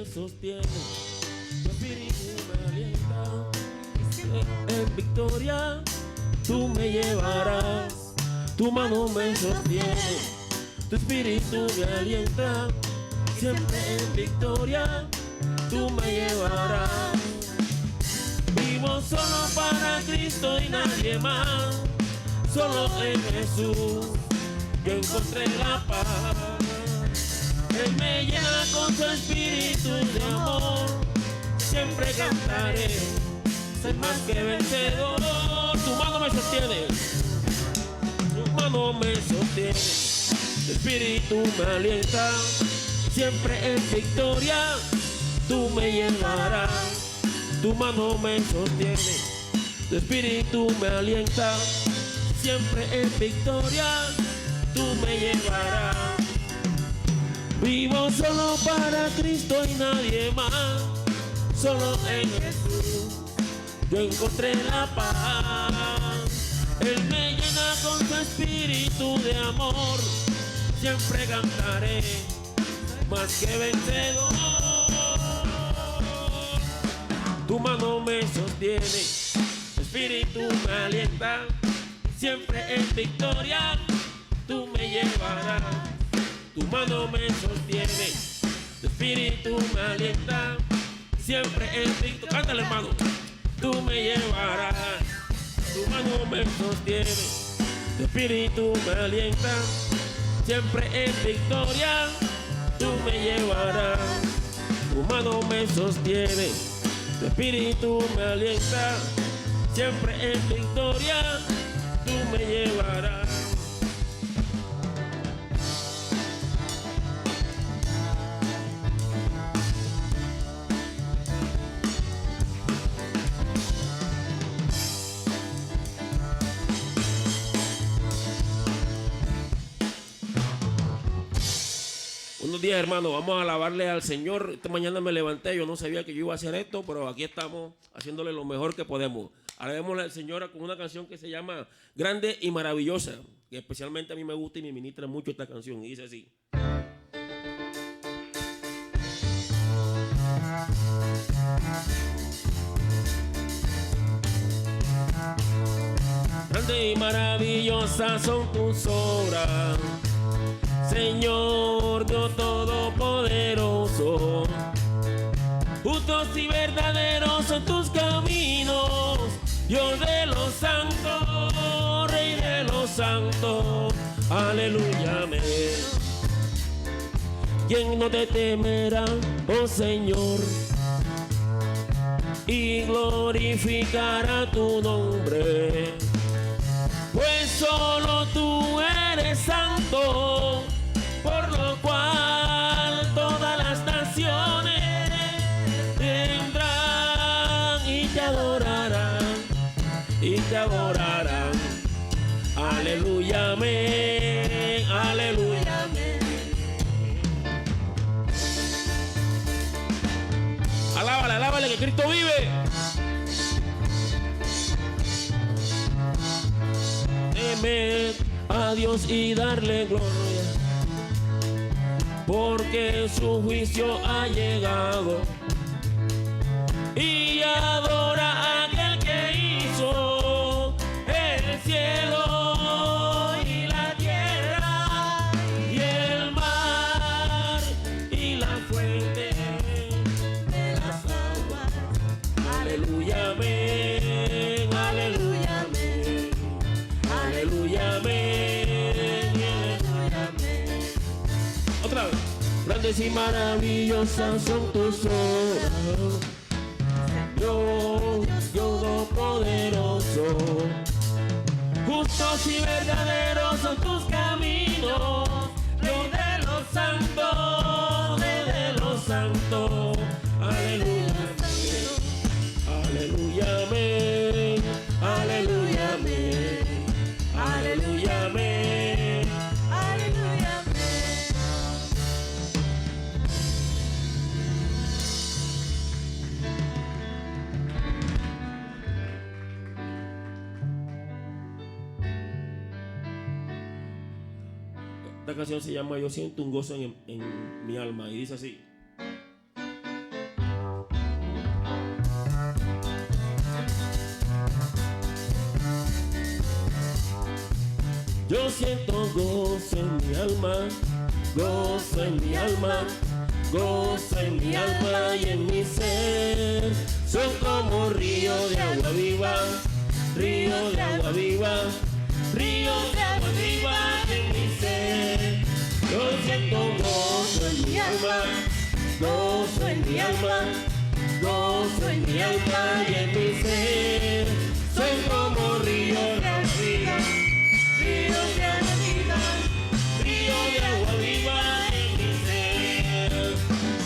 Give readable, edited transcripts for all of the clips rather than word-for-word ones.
me sostiene, tu espíritu me alienta. En victoria tú me llevarás, tu mano me sostiene, tu espíritu me alienta. Siempre en victoria tú me llevarás. Vivo solo para Cristo y nadie más, solo en Jesús yo encontré la paz. Él me llena con su espíritu de amor, siempre cantaré, soy más que vencedor. Tu mano me sostiene, tu mano me sostiene, tu espíritu me alienta. Siempre en victoria tú me llevarás, tu mano me sostiene, tu espíritu me alienta. Siempre en victoria tú me llevarás. Vivo solo para Cristo y nadie más, solo en Jesús yo encontré la paz. Él me llena con su espíritu de amor, siempre cantaré, más que vencedor. Tu mano me sostiene, tu espíritu me alienta. Siempre en victoria tú me llevarás. Tu mano me sostiene, tu espíritu me alienta. Siempre en victoria, cántale hermano. Tú me llevarás, tu mano me sostiene, tu espíritu me alienta. Siempre en victoria tú me llevarás, tu mano me sostiene, tu espíritu me alienta. Siempre en victoria tú me llevarás. Buenos días, hermano. Vamos a alabarle al Señor. Esta mañana me levanté, yo no sabía que yo iba a hacer esto, pero aquí estamos haciéndole lo mejor que podemos. Alabémosle al Señor con una canción que se llama Grande y Maravillosa, que especialmente a mí me gusta y me ministra mucho esta canción. Y dice así. Grande y maravillosas son tus obras, Señor Dios Todopoderoso. Justos y verdaderos son tus caminos, Dios de los santos, Rey de los santos. Aleluya, amén. ¿Quién no te temerá, oh Señor, y glorificará tu nombre? Pues solo tú eres santo, por lo cual todas las naciones vendrán y te adorarán, y te adorarán. Aleluya, amén, aleluya, amén. Alábale, alábale que Cristo vive. Temed a Dios y darle gloria, porque su juicio ha llegado. Y adora a aquel que hizo el cielo y la tierra y el mar y la fuente de las aguas. Aleluya, amén, aleluya, amén, aleluya, amén, aleluya, amén. Otra vez. Grandes y maravillosas son tus obras, Dios Todopoderoso. Justos y verdaderos son tus caminos, Dios de los santos, de los santos. Aleluya, aleluya, amén, aleluya, amén, aleluya, amén, aleluya, amén. Esta canción se llama Yo siento un gozo en mi alma y dice así. siento gozo en mi alma, gozo en mi alma, gozo en mi alma y en mi ser. Son como río de agua viva, río de agua viva, río de agua viva en mi ser. Yo siento gozo en mi alma, gozo en mi alma, gozo en mi alma y en mi ser. Son como río de agua viva, río de agua viva, río de agua viva en mi ser.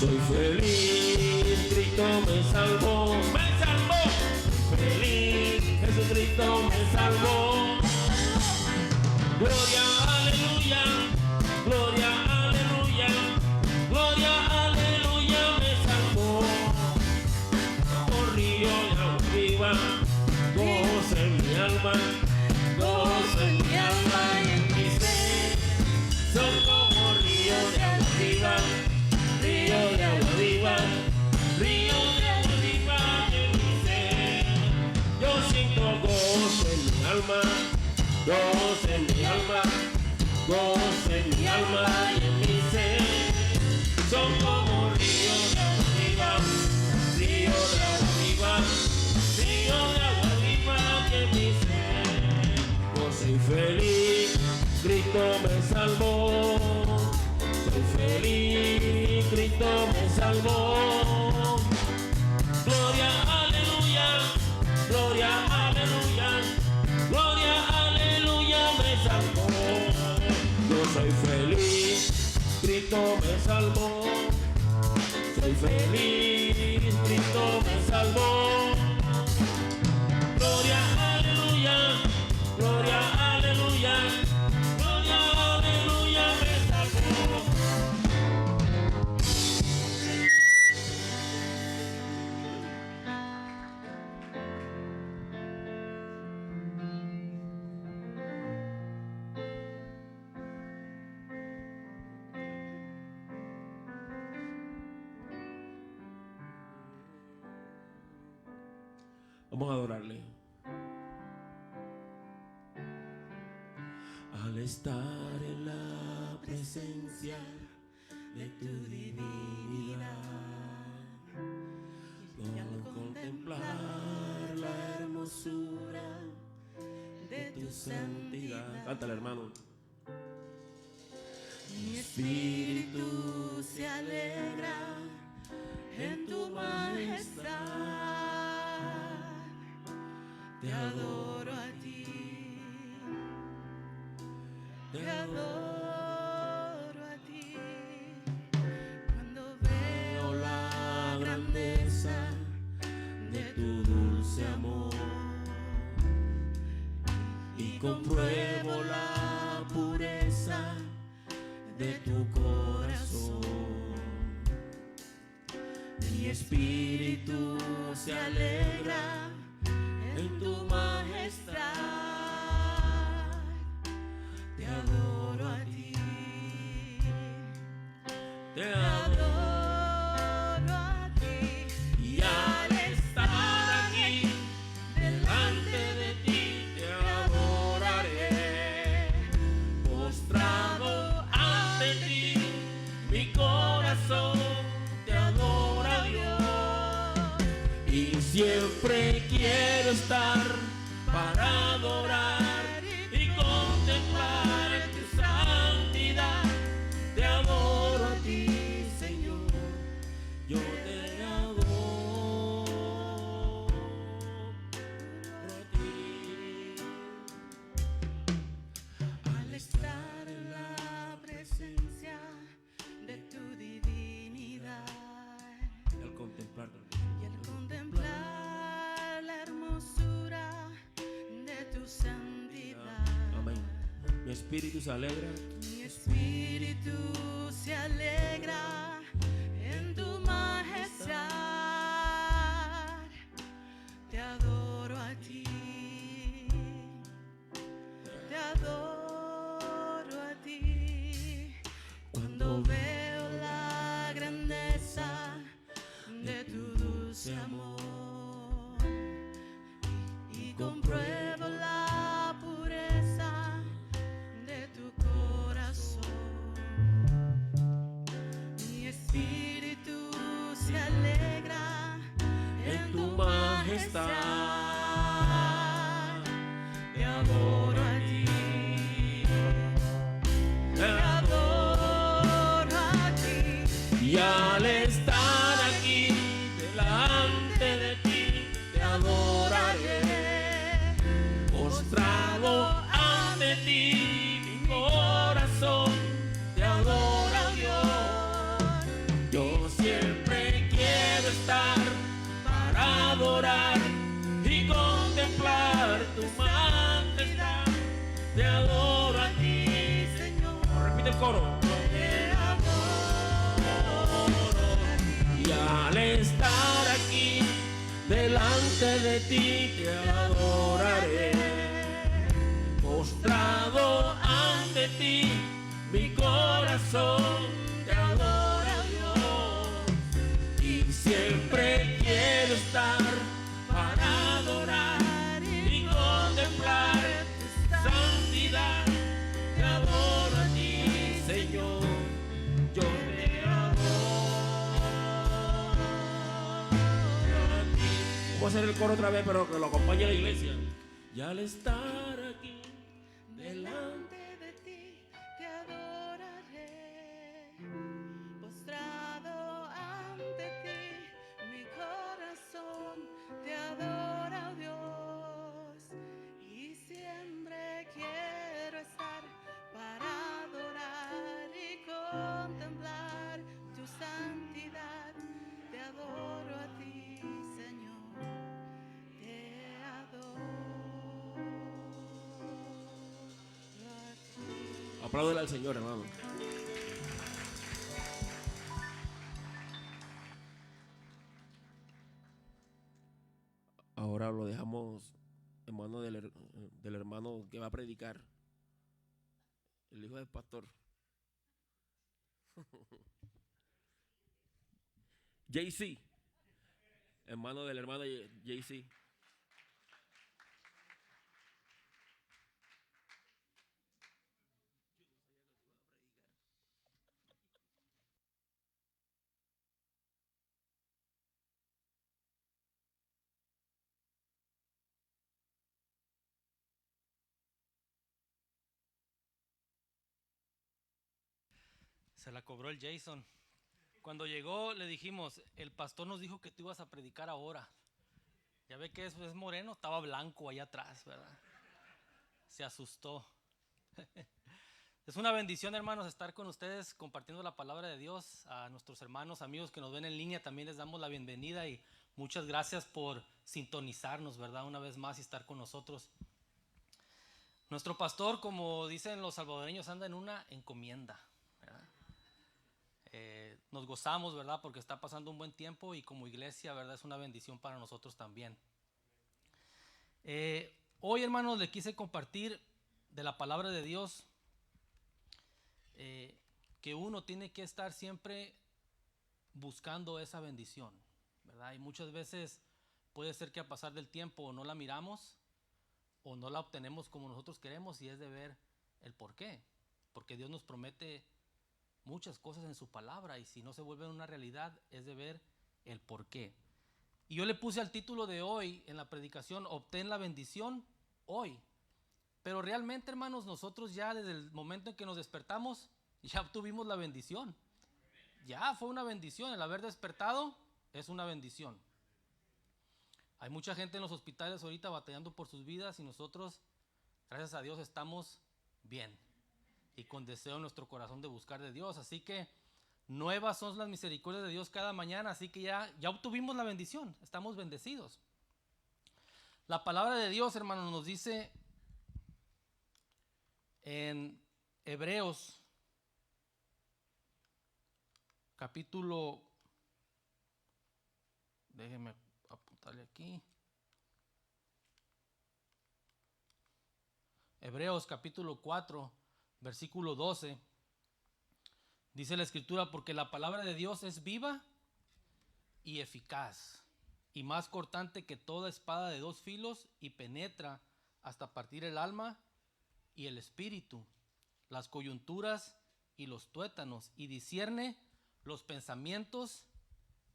Soy feliz, Cristo me salvó, me salvó. Feliz, Jesucristo me salvó. Gloria, aleluya, gloria, aleluya, gloria, aleluya, me salvó. Como río de agua viva, gozo en mi alma, gozo en mi alma y en mi ser. Son como río de agua viva, río de agua viva, río de agua viva en mi ser. Yo siento gozo en mi alma, gozo en mi alma, gozo en mi alma y en mi ser. Son como río de agua viva, río de agua viva, río de agua viva que en mi ser. Yo soy feliz, Cristo me salvó. Soy feliz, Cristo me salvó. Gloria, aleluya, gloria, aleluya, gloria, aleluya, me salvó. Yo soy feliz, Cristo me salvó. Soy feliz, Cristo me salvó. Gloria, aleluya, gloria, aleluya, gloria, aleluya, me salvó. Vamos a adorarle. Al estar en la presencia de tu divinidad y al contemplar la hermosura de tu santidad. Cántale, hermano. Mi espíritu se alegra en tu majestad. Te adoro a ti, te adoro a ti. Cuando veo la grandeza de tu dulce amor y compruebo la pureza de tu corazón, mi espíritu se alegra en tu majestad. Te adoro a ti, te adoro a ti. Y al estar aquí delante de ti te adoraré. Postrado ante ti, mi corazón te adora, Dios. Y siempre quiero estar para adorar y contemplar tu santidad. Te adoro a ti, Señor, yo te adoro a ti. Al estar en la presencia de tu divinidad y al contemplar la hermosura de tu santidad. Amén. Mi espíritu se alegra. Mi espíritu se alegra en tu majestad. Te adoro a ti. Te adoro a ti. Cuando veo la grandeza de tu dulce amor y compruebo la pureza de estar, te adoro a ti. Te adoro a ti. Y al estar aquí delante de ti, te adoraré. Postrado ante ti, mi corazón te adora, Dios. Yo siempre quiero estar para adorar y contemplar tu majestad. Te adoro a ti, Señor. Repite el coro. Te adoro. Y al estar aquí delante de ti, te adoraré. Postrado ante ti, mi corazón te adora, Dios. Y siempre quiero estar para adorar y contemplar tu santidad. Te adoro a ti, Señor. Yo te adoro a ti. Vamos a hacer el coro otra vez, pero que lo acompañe la iglesia. Y al estar aquí delante de ti, te adoraré. Postrado ante ti, mi corazón te adora, Dios. Y siempre quiero estar para adorar y contemplar tu santidad. Te adoro a ti, Señor. Te adoro a ti. Apláudele al Señor, hermano. Ahora lo dejamos en manos del hermano que va a predicar, el hijo del pastor. JC, hermano del hermano JC. Se la cobró el Jason. Cuando llegó le dijimos, el pastor nos dijo que tú ibas a predicar ahora. Ya ve que eso es moreno, estaba blanco allá atrás, ¿verdad? Se asustó. Es una bendición, hermanos, estar con ustedes compartiendo la palabra de Dios. A nuestros hermanos, amigos que nos ven en línea también les damos la bienvenida y muchas gracias por sintonizarnos, ¿verdad? Una vez más y estar con nosotros. Nuestro pastor, como dicen los salvadoreños, anda en una encomienda, ¿verdad? Nos gozamos, ¿verdad? Porque está pasando un buen tiempo y como iglesia, ¿verdad? Es una bendición para nosotros también. Hoy, hermanos, les quise compartir de la palabra de Dios que uno tiene que estar siempre buscando esa bendición, ¿verdad? Y muchas veces puede ser que a pasar del tiempo no la miramos o no la obtenemos como nosotros queremos y es de ver el por qué. Porque Dios nos promete muchas cosas en su palabra y si no se vuelve una realidad es de ver el por qué. Y yo le puse al título de hoy en la predicación, obtén la bendición hoy. Pero realmente, hermanos, nosotros ya desde el momento en que nos despertamos, ya obtuvimos la bendición. Ya fue una bendición, el haber despertado es una bendición. Hay mucha gente en los hospitales ahorita batallando por sus vidas y nosotros, gracias a Dios, estamos bien. Y con deseo en nuestro corazón de buscar de Dios. Así que nuevas son las misericordias de Dios cada mañana. Así que ya obtuvimos la bendición. Estamos bendecidos. La palabra de Dios, hermanos, nos dice en Hebreos capítulo, déjenme apuntarle aquí. Hebreos capítulo 4. Versículo 12, dice la escritura, porque la palabra de Dios es viva y eficaz, y más cortante que toda espada de dos filos, y penetra hasta partir el alma y el espíritu, las coyunturas y los tuétanos, y discierne los pensamientos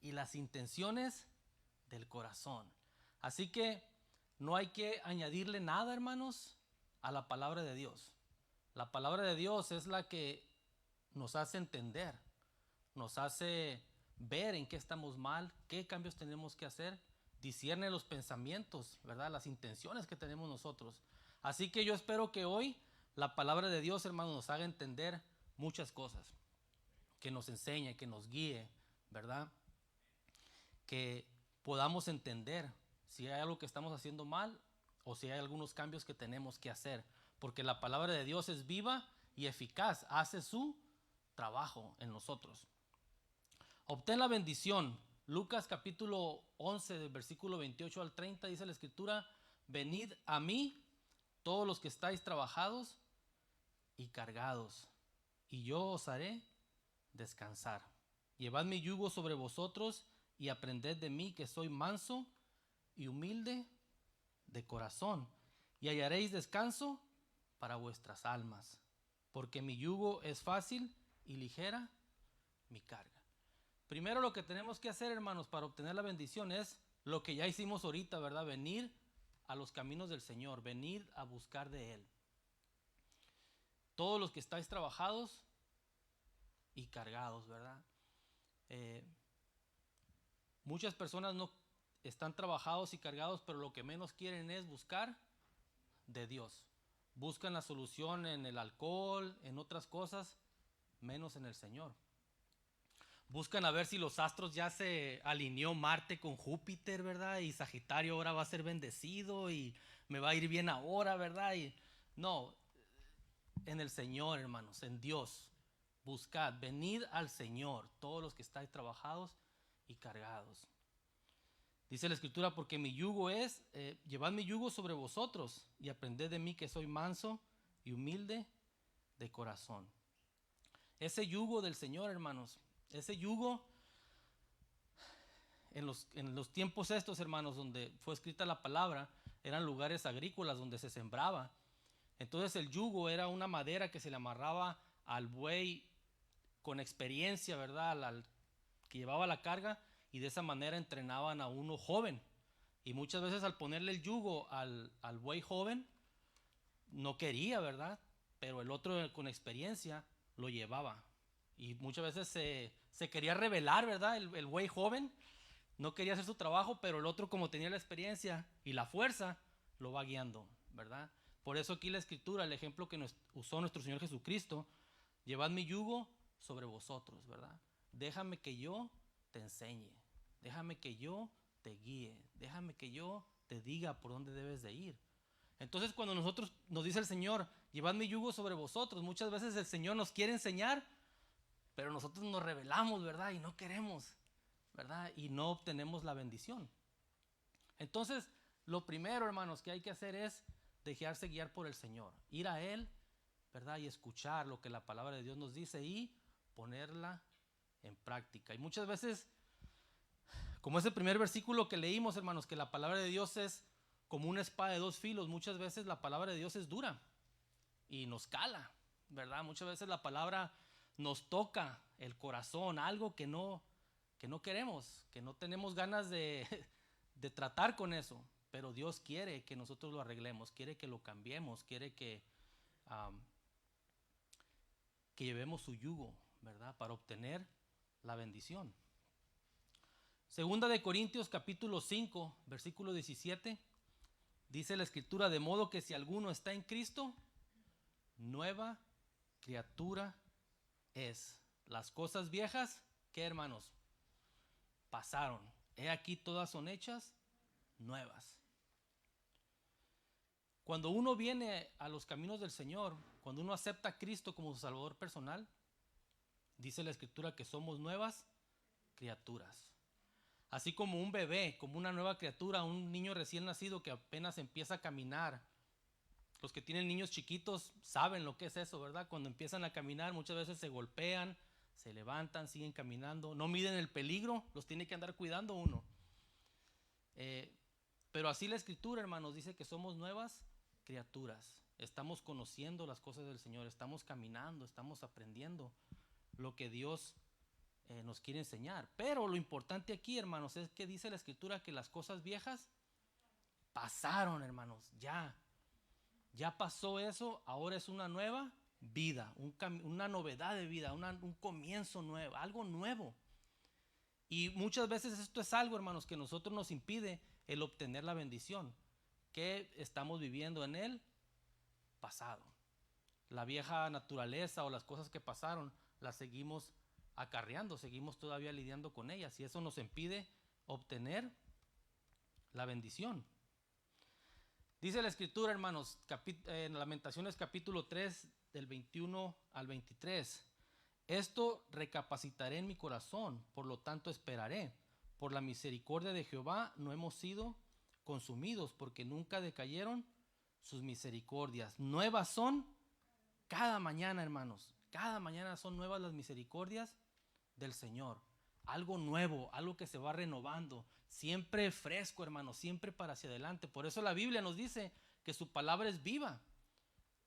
y las intenciones del corazón. Así que no hay que añadirle nada, hermanos, a la palabra de Dios. La palabra de Dios es la que nos hace entender, nos hace ver en qué estamos mal, qué cambios tenemos que hacer, discierne los pensamientos, ¿verdad? Las intenciones que tenemos nosotros. Así que yo espero que hoy la palabra de Dios, hermanos, nos haga entender muchas cosas, que nos enseñe, que nos guíe, ¿verdad? Que podamos entender si hay algo que estamos haciendo mal o si hay algunos cambios que tenemos que hacer, porque la palabra de Dios es viva y eficaz, hace su trabajo en nosotros. Obtén la bendición. Lucas capítulo 11, del versículo 28 al 30, dice la escritura: venid a mí todos los que estáis trabajados y cargados, y yo os haré descansar. Llevad mi yugo sobre vosotros y aprended de mí, que soy manso y humilde de corazón, y hallaréis descanso para vuestras almas, porque mi yugo es fácil y ligera mi carga. Primero lo que tenemos que hacer, hermanos, para obtener la bendición es lo que ya hicimos ahorita, ¿verdad? Venir a los caminos del Señor, venir a buscar de Él. Todos los que estáis trabajados y cargados, ¿verdad? Muchas personas no están trabajados y cargados, pero lo que menos quieren es buscar de Dios. Buscan la solución en el alcohol, en otras cosas, menos en el Señor. Buscan a ver si los astros ya se alineó Marte con Júpiter, ¿verdad? Y Sagitario ahora va a ser bendecido y me va a ir bien ahora, ¿verdad? Y no, en el Señor, hermanos, en Dios. Buscad, venid al Señor, todos los que estáis trabajados y cargados. Dice la escritura: porque mi yugo es, llevad mi yugo sobre vosotros y aprended de mí, que soy manso y humilde de corazón. Ese yugo del Señor, hermanos, ese yugo, en los tiempos estos, hermanos, donde fue escrita la palabra, eran lugares agrícolas donde se sembraba. Entonces el yugo era una madera que se le amarraba al buey con experiencia, ¿verdad? Al que llevaba la carga, y de esa manera entrenaban a uno joven. Y muchas veces al ponerle el yugo al buey joven, no quería, ¿verdad? Pero el otro con experiencia lo llevaba. Y muchas veces se quería rebelar, ¿verdad? El buey joven no quería hacer su trabajo, pero el otro, como tenía la experiencia y la fuerza, lo va guiando, ¿verdad? Por eso aquí la escritura, el ejemplo que usó nuestro Señor Jesucristo: llevad mi yugo sobre vosotros, ¿verdad? Déjame que yo te enseñe, déjame que yo te guíe, déjame que yo te diga por dónde debes de ir. Entonces, cuando nos dice el Señor: llevad mi yugo sobre vosotros, muchas veces el Señor nos quiere enseñar, pero nosotros nos rebelamos, ¿verdad? Y no queremos, ¿verdad? Y no obtenemos la bendición. Entonces, lo primero, hermanos, que hay que hacer es dejarse guiar por el Señor, ir a Él, ¿verdad? Y escuchar lo que la palabra de Dios nos dice y ponerla en práctica. Y muchas veces, como ese primer versículo que leímos, hermanos, que la palabra de Dios es como una espada de dos filos, muchas veces la palabra de Dios es dura y nos cala, ¿verdad? Muchas veces la palabra nos toca el corazón, algo que no queremos, que no tenemos ganas de tratar con eso, pero Dios quiere que nosotros lo arreglemos, quiere que lo cambiemos, quiere que llevemos su yugo, ¿verdad? Para obtener la bendición. Segunda de Corintios capítulo 5, versículo 17, dice la escritura: de modo que si alguno está en Cristo, nueva criatura es. Las cosas viejas, ¿qué, hermanos? Pasaron. He aquí, todas son hechas nuevas. Cuando uno viene a los caminos del Señor, cuando uno acepta a Cristo como su Salvador personal, dice la escritura que somos nuevas criaturas. Así como un bebé, como una nueva criatura, un niño recién nacido que apenas empieza a caminar. Los que tienen niños chiquitos saben lo que es eso, ¿verdad? Cuando empiezan a caminar, muchas veces se golpean, se levantan, siguen caminando, no miden el peligro, los tiene que andar cuidando uno. Pero así la escritura, hermanos, dice que somos nuevas criaturas. Estamos conociendo las cosas del Señor, estamos caminando, estamos aprendiendo lo que Dios nos quiere enseñar. Pero lo importante aquí, hermanos, es que dice la escritura que las cosas viejas pasaron, hermanos, ya pasó eso, ahora es una nueva vida, una novedad de vida, un comienzo nuevo, algo nuevo. Y muchas veces esto es algo, hermanos, que nosotros nos impide el obtener la bendición que estamos viviendo en el pasado. La vieja naturaleza o las cosas que pasaron las seguimos acarreando, seguimos todavía lidiando con ellas, y eso nos impide obtener la bendición. Dice la escritura, hermanos, en Lamentaciones capítulo 3 del 21 al 23: esto recapacitaré en mi corazón, por lo tanto esperaré. Por la misericordia de Jehová no hemos sido consumidos, porque nunca decayeron sus misericordias. Nuevas son cada mañana, hermanos. Cada mañana son nuevas las misericordias del Señor. Algo nuevo, algo que se va renovando. Siempre fresco, hermanos, siempre para hacia adelante. Por eso la Biblia nos dice que su palabra es viva.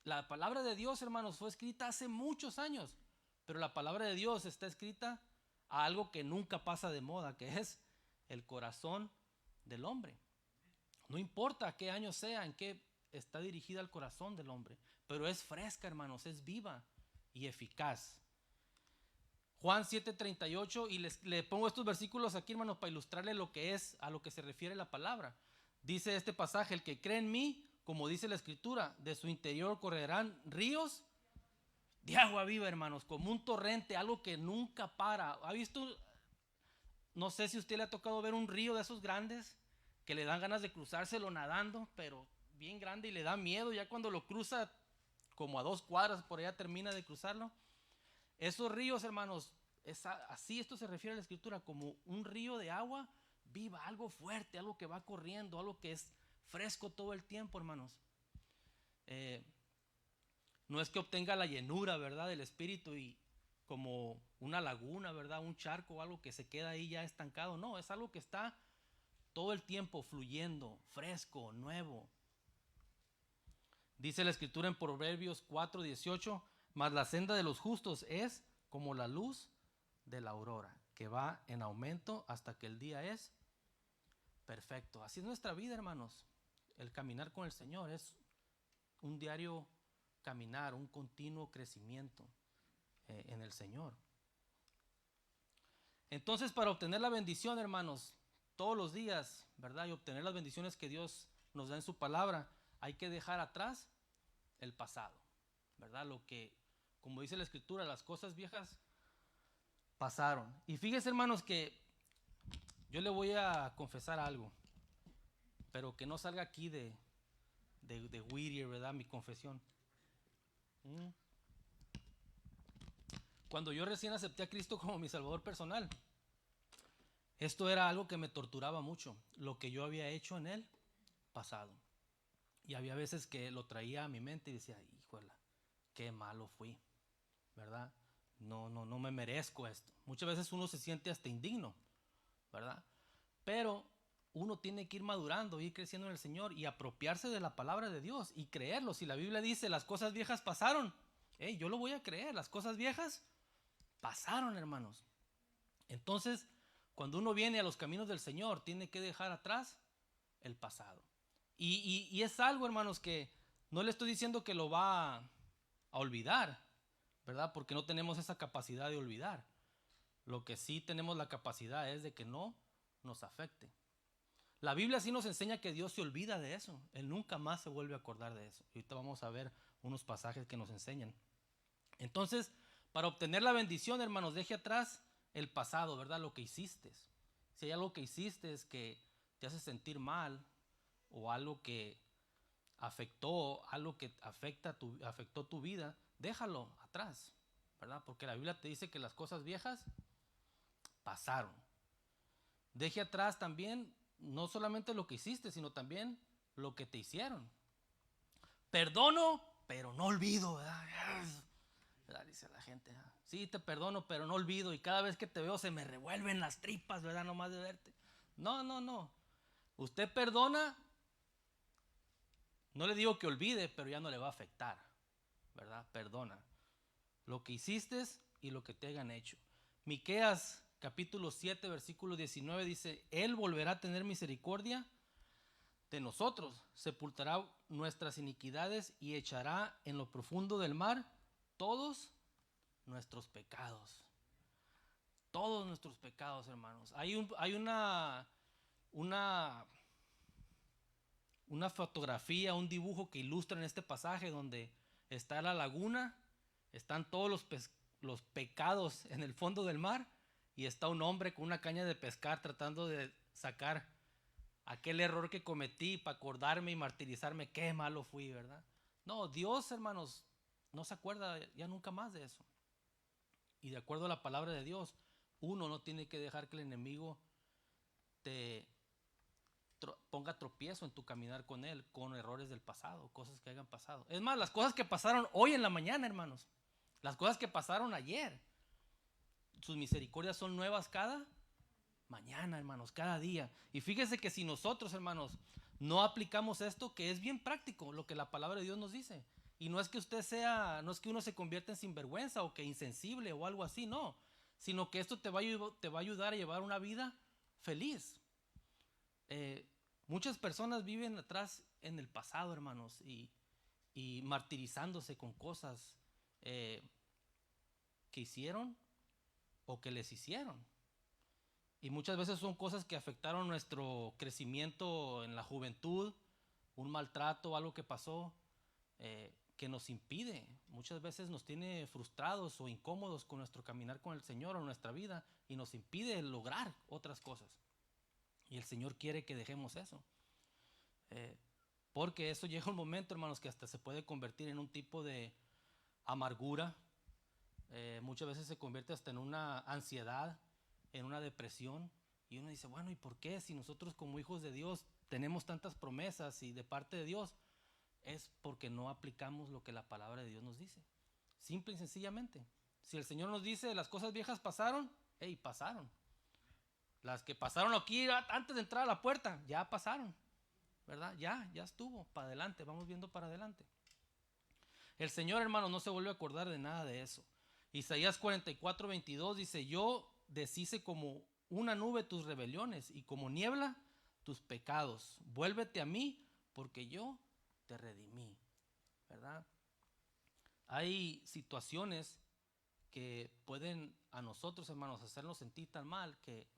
La palabra de Dios, hermanos, fue escrita hace muchos años, pero la palabra de Dios está escrita a algo que nunca pasa de moda, que es el corazón del hombre. No importa qué año sea, en qué está dirigida el corazón del hombre, pero es fresca, hermanos, es viva y eficaz. Juan 7:38, y le pongo estos versículos aquí, hermanos, para ilustrarle lo que es, a lo que se refiere la palabra. Dice este pasaje: el que cree en mí, como dice la escritura, de su interior correrán ríos de agua viva, hermanos, como un torrente, algo que nunca para. ¿Ha visto? No sé si a usted le ha tocado ver un río de esos grandes que le dan ganas de cruzárselo nadando, pero bien grande, y le da miedo ya cuando lo cruza como a 2 cuadras, por allá termina de cruzarlo. Esos ríos, hermanos, así esto se refiere a la escritura, como un río de agua viva, algo fuerte, algo que va corriendo, algo que es fresco todo el tiempo, hermanos. No es que obtenga la llenura, ¿verdad?, del espíritu y como una laguna, ¿verdad?, un charco o algo que se queda ahí ya estancado. No, es algo que está todo el tiempo fluyendo, fresco, nuevo. Dice la escritura en Proverbios 4:18: mas la senda de los justos es como la luz de la aurora, que va en aumento hasta que el día es perfecto. Así es nuestra vida, hermanos. El caminar con el Señor es un diario caminar, un continuo crecimiento en el Señor. Entonces, para obtener la bendición, hermanos, todos los días, ¿verdad?, y obtener las bendiciones que Dios nos da en su palabra, hay que dejar atrás el pasado, ¿verdad? Lo que, como dice la escritura, las cosas viejas pasaron. Y fíjense, hermanos, que yo le voy a confesar algo, pero que no salga aquí de Whittier, ¿verdad?, mi confesión. Cuando yo recién acepté a Cristo como mi Salvador personal, esto era algo que me torturaba mucho, lo que yo había hecho en el pasado. Y había veces que lo traía a mi mente y decía: híjole, qué malo fui, ¿verdad? No me merezco esto. Muchas veces uno se siente hasta indigno, ¿verdad? Pero uno tiene que ir madurando, ir creciendo en el Señor y apropiarse de la palabra de Dios y creerlo. Si la Biblia dice las cosas viejas pasaron, yo lo voy a creer, las cosas viejas pasaron, hermanos. Entonces, cuando uno viene a los caminos del Señor, tiene que dejar atrás el pasado. Y es algo, hermanos, que no le estoy diciendo que lo va a olvidar, ¿verdad? Porque no tenemos esa capacidad de olvidar. Lo que sí tenemos la capacidad es de que no nos afecte. La Biblia sí nos enseña que Dios se olvida de eso. Él nunca más se vuelve a acordar de eso. Y ahorita vamos a ver unos pasajes que nos enseñan. Entonces, para obtener la bendición, hermanos, deje atrás el pasado, ¿verdad? Lo que hiciste. Si hay algo que hiciste que te hace sentir mal, o algo que afectó, algo que afectó tu vida, déjalo atrás, ¿verdad? Porque la Biblia te dice que las cosas viejas pasaron. Deje atrás también no solamente lo que hiciste, sino también lo que te hicieron. Perdono, pero no olvido, ¿verdad? Dice la gente: sí, te perdono, pero no olvido, y cada vez que te veo se me revuelven las tripas, ¿verdad?, nomás de verte. No. Usted perdona. No le digo que olvide, pero ya no le va a afectar, ¿verdad? Perdona lo que hiciste y lo que te hayan hecho. Miqueas capítulo 7, versículo 19 dice: Él volverá a tener misericordia de nosotros, sepultará nuestras iniquidades y echará en lo profundo del mar todos nuestros pecados. Todos nuestros pecados, hermanos. Hay una fotografía, un dibujo que ilustra en este pasaje donde está la laguna, están todos los pecados en el fondo del mar y está un hombre con una caña de pescar tratando de sacar aquel error que cometí para acordarme y martirizarme, qué malo fui, ¿verdad? No, Dios, hermanos, no se acuerda ya nunca más de eso. Y de acuerdo a la palabra de Dios, uno no tiene que dejar que el enemigo te ponga tropiezo en tu caminar con él, con errores del pasado, cosas que hayan pasado. Es más, las cosas que pasaron hoy en la mañana, hermanos, las cosas que pasaron ayer, sus misericordias son nuevas cada mañana, hermanos, cada día. Y fíjese que si nosotros, hermanos, no aplicamos esto, que es bien práctico, lo que la palabra de Dios nos dice. Y no es que no es que uno se convierta en sinvergüenza o que insensible o algo así, no. Sino que esto te va a ayudar a llevar una vida feliz. Muchas personas viven atrás en el pasado, hermanos, y martirizándose con cosas que hicieron o que les hicieron. Y muchas veces son cosas que afectaron nuestro crecimiento en la juventud, un maltrato, algo que pasó, que nos impide, muchas veces nos tiene frustrados o incómodos con nuestro caminar con el Señor o nuestra vida y nos impide lograr otras cosas. Y el Señor quiere que dejemos eso. Porque eso llega un momento, hermanos, que hasta se puede convertir en un tipo de amargura. Muchas veces se convierte hasta en una ansiedad, en una depresión. Y uno dice, bueno, ¿y por qué? Si nosotros como hijos de Dios tenemos tantas promesas y de parte de Dios, es porque no aplicamos lo que la palabra de Dios nos dice. Simple y sencillamente. Si el Señor nos dice las cosas viejas pasaron, pasaron. Las que pasaron aquí antes de entrar a la puerta, ya pasaron, ¿verdad? Ya estuvo, para adelante, vamos viendo para adelante. El Señor, hermano, no se vuelve a acordar de nada de eso. Isaías 44:22 dice, yo deshice como una nube tus rebeliones y como niebla tus pecados. Vuélvete a mí porque yo te redimí, ¿verdad? Hay situaciones que pueden a nosotros, hermanos, hacernos sentir tan mal que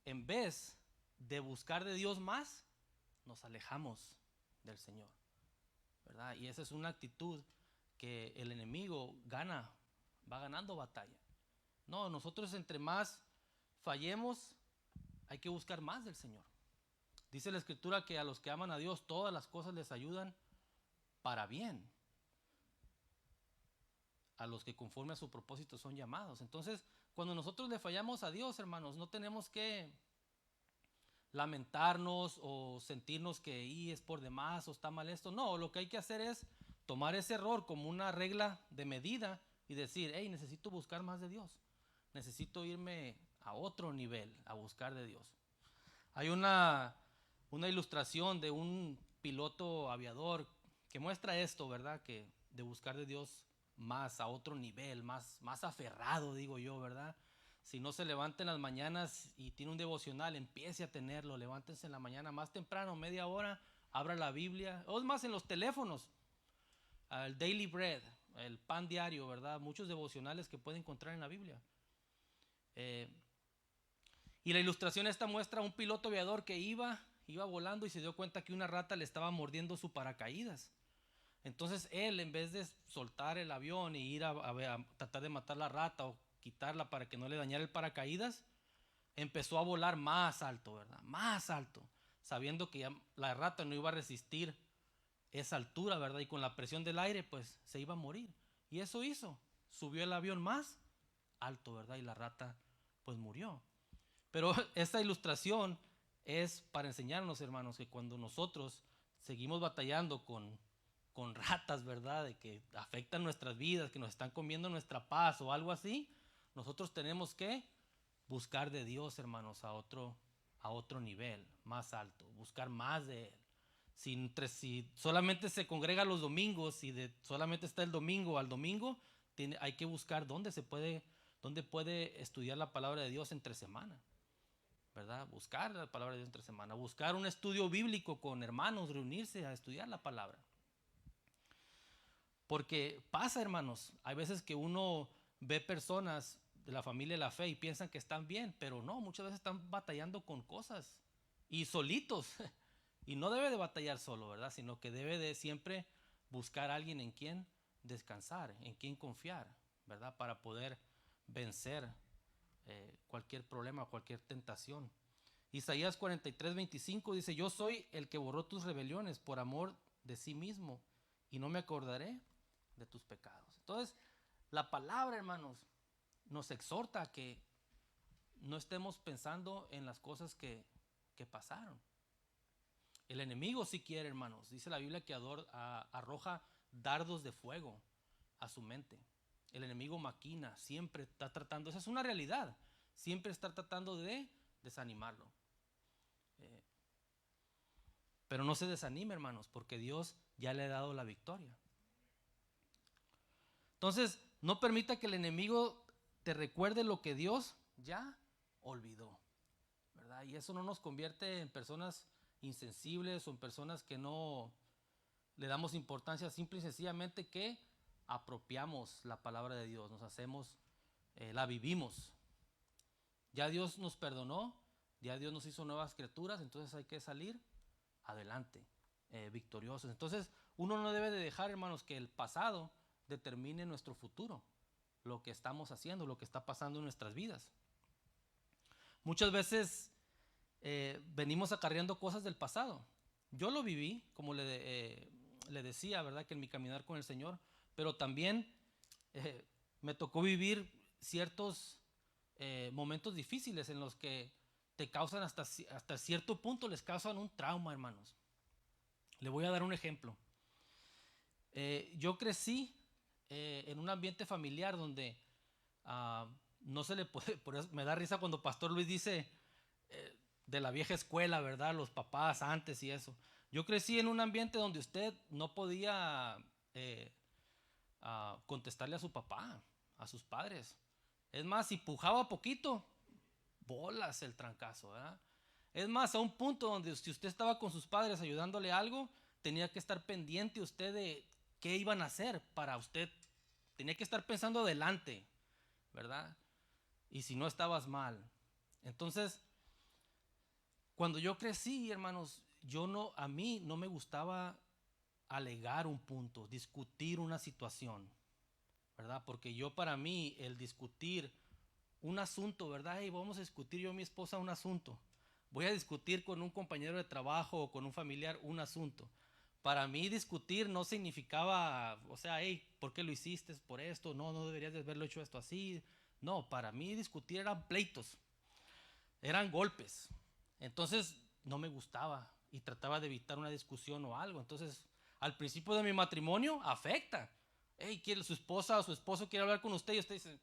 en vez de buscar de Dios más, nos alejamos del Señor, ¿verdad? Y esa es una actitud que el enemigo va ganando batalla. No, nosotros entre más fallemos, hay que buscar más del Señor. Dice la Escritura que a los que aman a Dios todas las cosas les ayudan para bien. A los que conforme a su propósito son llamados. Entonces, cuando nosotros le fallamos a Dios, hermanos, no tenemos que lamentarnos o sentirnos que es por demás o está mal esto. No, lo que hay que hacer es tomar ese error como una regla de medida y decir, necesito buscar más de Dios. Necesito irme a otro nivel, a buscar de Dios. Hay una ilustración de un piloto aviador que muestra esto, ¿verdad? Que de buscar de Dios más a otro nivel, más aferrado, digo yo, ¿verdad? Si no se levanta en las mañanas y tiene un devocional, empiece a tenerlo. Levántense en la mañana más temprano, media hora, abra la Biblia. O es más, en los teléfonos, el Daily Bread, el pan diario, ¿verdad? Muchos devocionales que puede encontrar en la Biblia. Y la ilustración esta muestra a un piloto aviador que iba volando y se dio cuenta que una rata le estaba mordiendo su paracaídas. Entonces él, en vez de soltar el avión y ir a tratar de matar la rata o quitarla para que no le dañara el paracaídas, empezó a volar más alto, ¿verdad? Más alto, sabiendo que ya la rata no iba a resistir esa altura, ¿verdad? Y con la presión del aire, pues se iba a morir. Y eso hizo, subió el avión más alto, ¿verdad? Y la rata, pues murió. Pero esta ilustración es para enseñarnos, hermanos, que cuando nosotros seguimos batallando con ratas, ¿verdad? De que afectan nuestras vidas, que nos están comiendo nuestra paz o algo así, nosotros tenemos que buscar de Dios, hermanos, a otro nivel, más alto, buscar más de Él. Si solamente se congrega los domingos y solamente está el domingo al domingo, hay que buscar dónde puede estudiar la palabra de Dios entre semana. ¿verdad? Buscar la palabra de Dios entre semana, buscar un estudio bíblico con hermanos, reunirse a estudiar la palabra. Porque pasa, hermanos, hay veces que uno ve personas de la familia de la fe y piensan que están bien, pero no, muchas veces están batallando con cosas y solitos. Y no debe de batallar solo, ¿verdad? Sino que debe de siempre buscar a alguien en quien descansar, en quien confiar, ¿verdad? Para poder vencer cualquier problema, cualquier tentación. Isaías 43:25 dice: yo soy el que borró tus rebeliones por amor de sí mismo, y no me acordaré de tus pecados. Entonces, la palabra, hermanos, nos exhorta a que no estemos pensando en las cosas que pasaron. El enemigo, si quiere, hermanos, dice la Biblia que arroja dardos de fuego a su mente. El enemigo maquina, siempre está tratando, esa es una realidad, siempre está tratando de desanimarlo. Pero no se desanime, hermanos, porque Dios ya le ha dado la victoria. Entonces, no permita que el enemigo te recuerde lo que Dios ya olvidó, ¿verdad? Y eso no nos convierte en personas insensibles o en personas que no le damos importancia, simple y sencillamente que apropiamos la palabra de Dios, nos hacemos, la vivimos. Ya Dios nos perdonó, ya Dios nos hizo nuevas criaturas, entonces hay que salir adelante, victoriosos. Entonces uno no debe de dejar, hermanos, que el pasado determine nuestro futuro, lo que estamos haciendo, lo que está pasando en nuestras vidas. Muchas veces venimos acarreando cosas del pasado. Yo lo viví, como le decía, ¿verdad? Que en mi caminar con el Señor, pero también me tocó vivir ciertos momentos difíciles en los que te causan hasta cierto punto, les causan un trauma, hermanos. Le voy a dar un ejemplo. Yo crecí en un ambiente familiar donde no se le puede, por eso me da risa cuando Pastor Luis dice de la vieja escuela, ¿verdad? Los papás antes y eso. Yo crecí en un ambiente donde usted no podía contestarle a su papá, a sus padres. Es más, si pujaba poquito, bolas el trancazo, ¿verdad? Es más, a un punto donde si usted estaba con sus padres ayudándole algo, tenía que estar pendiente usted de qué iban a hacer para usted. Tenía que estar pensando adelante, ¿verdad? Y si no, estabas mal. Entonces, cuando yo crecí, hermanos, a mí no me gustaba alegar un punto, discutir una situación, ¿verdad? Porque para mí, el discutir un asunto, ¿verdad? Hey, vamos a discutir yo y mi esposa un asunto. Voy a discutir con un compañero de trabajo o con un familiar un asunto. Para mí discutir no significaba, o sea, hey, ¿por qué lo hiciste por esto? No deberías de haberlo hecho esto así. No, para mí discutir eran pleitos, eran golpes. Entonces no me gustaba y trataba de evitar una discusión o algo. Entonces, al principio de mi matrimonio, afecta. Hey, quiere su esposa o su esposo quiere hablar con usted y usted dice,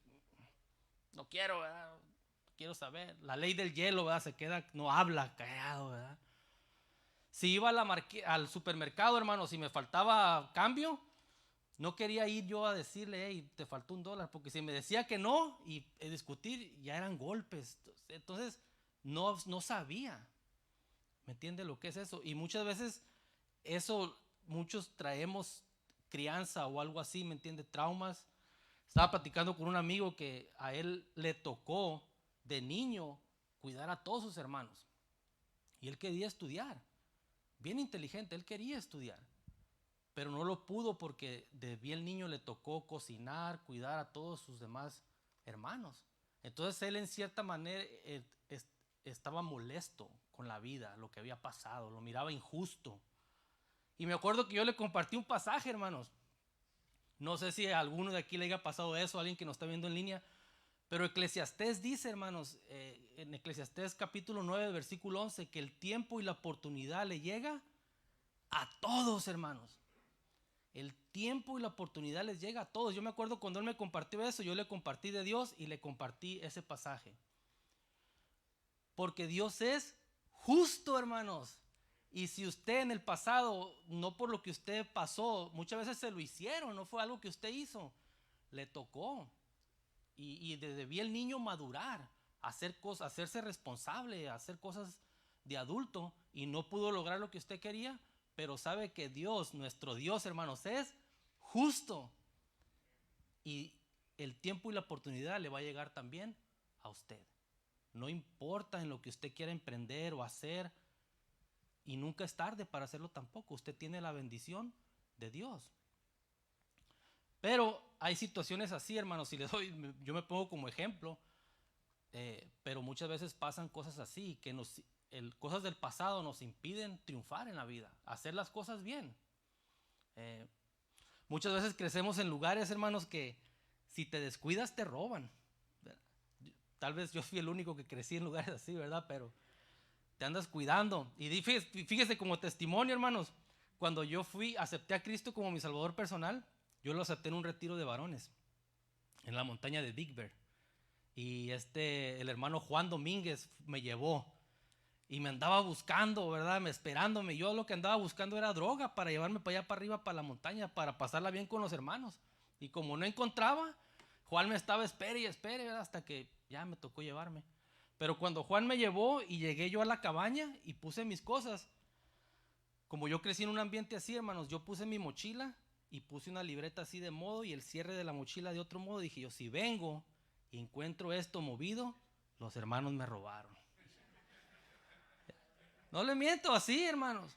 no quiero, ¿verdad? Quiero saber. La ley del hielo, ¿verdad? Se queda, no habla, callado, ¿verdad? Si iba al supermercado, hermano, si me faltaba cambio, no quería ir yo a decirle, hey, te faltó $1, porque si me decía que no y discutir, ya eran golpes. Entonces, no sabía. ¿Me entiende lo que es eso? Y muchas veces muchos traemos crianza o algo así, ¿me entiende? Traumas. Estaba platicando con un amigo que a él le tocó de niño cuidar a todos sus hermanos. Y él quería estudiar. Bien inteligente, él quería estudiar. Pero no lo pudo porque de bien niño le tocó cocinar, cuidar a todos sus demás hermanos. Entonces él en cierta manera estaba molesto con la vida, lo que había pasado, lo miraba injusto. Y me acuerdo que yo le compartí un pasaje, hermanos. No sé si a alguno de aquí le haya pasado eso, a alguien que nos está viendo en línea, pero Eclesiastés dice, hermanos, en Eclesiastés capítulo 9, versículo 11, que el tiempo y la oportunidad le llega a todos, hermanos. El tiempo y la oportunidad les llega a todos. Yo me acuerdo cuando él me compartió eso, yo le compartí de Dios y le compartí ese pasaje. Porque Dios es justo, hermanos. Y si usted en el pasado, no por lo que usted pasó, muchas veces se lo hicieron, no fue algo que usted hizo, le tocó. Y debía el niño madurar hacer cosas, hacerse responsable, hacer cosas de adulto, y no pudo lograr lo que usted quería, pero sabe que Dios, nuestro Dios, hermanos, es justo, y el tiempo y la oportunidad le va a llegar también a usted. No importa en lo que usted quiera emprender o hacer, y nunca es tarde para hacerlo tampoco. Usted tiene la bendición de Dios. Pero hay situaciones así, hermanos, yo me pongo como ejemplo, pero muchas veces pasan cosas así, que cosas del pasado nos impiden triunfar en la vida, hacer las cosas bien. Muchas veces crecemos en lugares, hermanos, que si te descuidas te roban. Tal vez yo fui el único que crecí en lugares así, ¿verdad? Pero te andas cuidando. Y fíjese como testimonio, hermanos, cuando yo acepté a Cristo como mi Salvador personal, yo lo acepté en un retiro de varones en la montaña de Big Bear. Y el hermano Juan Domínguez me llevó y me andaba buscando, ¿verdad? Esperándome. Yo lo que andaba buscando era droga para llevarme para allá, para arriba, para la montaña, para pasarla bien con los hermanos. Y como no encontraba, Juan me estaba espere y espere, ¿verdad? Hasta que ya me tocó llevarme. Pero cuando Juan me llevó y llegué yo a la cabaña y puse mis cosas, como yo crecí en un ambiente así, hermanos, yo puse mi mochila y puse una libreta así de modo y el cierre de la mochila de otro modo. Dije yo, si vengo y encuentro esto movido, los hermanos me robaron. No le miento, así, hermanos.